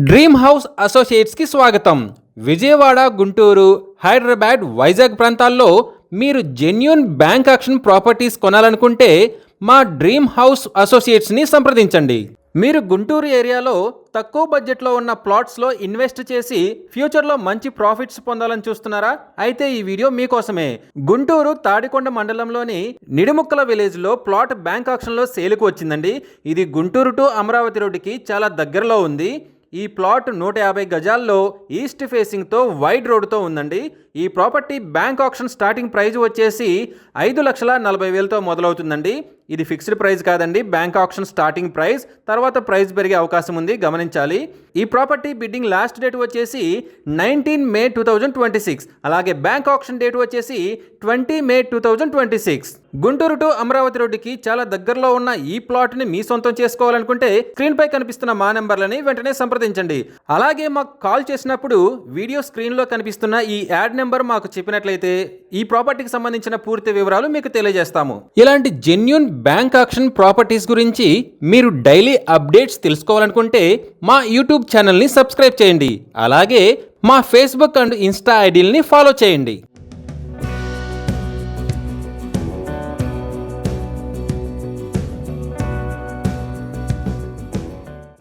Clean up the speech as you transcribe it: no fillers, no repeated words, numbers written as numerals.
Dream house అసోసియేట్స్కి స్వాగతం. విజయవాడ, గుంటూరు, హైదరాబాద్, వైజాగ్ ప్రాంతాల్లో మీరు జెన్యూన్ బ్యాంక్ ఆక్షన్ ప్రాపర్టీస్ కొనాలనుకుంటే మా డ్రీమ్ హౌస్ అసోసియేట్స్ని సంప్రదించండి. మీరు గుంటూరు ఏరియాలో తక్కువ బడ్జెట్లో ఉన్న ప్లాట్స్లో ఇన్వెస్ట్ చేసి ఫ్యూచర్లో మంచి ప్రాఫిట్స్ పొందాలని చూస్తున్నారా? అయితే ఈ వీడియో మీకోసమే. గుంటూరు తాడికొండ మండలంలోని నిడుముక్కల విలేజ్లో ప్లాట్ బ్యాంక్ ఆక్షన్లో సేల్కు వచ్చిందండి. ఇది గుంటూరు టు అమరావతి రోడ్డుకి చాలా దగ్గరలో ఉంది. ఈ ప్లాట్ 150 గజాల్లో ఈస్ట్ ఫేసింగ్తో వైడ్ రోడ్డుతో ఉందండి. ఈ property bank auction starting price వచ్చేసి 5,40,000తో మొదలవుతుందండి. ఇది ఫిక్స్డ్ ప్రైస్ కాదండి, బ్యాంక్ ఆక్షన్ స్టార్టింగ్ ప్రైస్. తర్వాత ప్రైస్ పెరిగే అవకాశం ఉంది, గమనించాలి. ఈ ప్రాపర్టీ బిడ్డింగ్ లాస్ట్ డేట్ వచ్చేసి 19 మే 2026. అలాగే బ్యాంక్ ఆక్షన్ డేట్ వచ్చేసి 20 మే 2026. గుంటూరు టు అమరావతి రోడ్డుకి చాలా దగ్గరలో ఉన్న ఈ ప్లాట్ని మీ సొంతం చేసుకోవాలనుకుంటే స్క్రీన్పై కనిపిస్తున్న మా నెంబర్లని వెంటనే సంప్రదించండి. అలాగే మాకు కాల్ చేసినప్పుడు వీడియో స్క్రీన్లో కనిపిస్తున్న ఈ యాడ్ నెంబర్ మాకు చెప్పినట్లయితే ఈ ప్రాపర్టీకి సంబంధించిన పూర్తి వివరాలు మీకు తెలియజేస్తాము. ఇలాంటి జెన్యూన్ బ్యాంక్ ఆక్షన్ ప్రాపర్టీస్ గురించి మీరు డైలీ అప్డేట్స్ తెలుసుకోవాలనుకుంటే మా యూట్యూబ్ ఛానల్ని సబ్స్క్రైబ్ చేయండి. అలాగే మా ఫేస్బుక్ అండ్ ఇన్స్టా ఐడీలని ఫాలో చేయండి.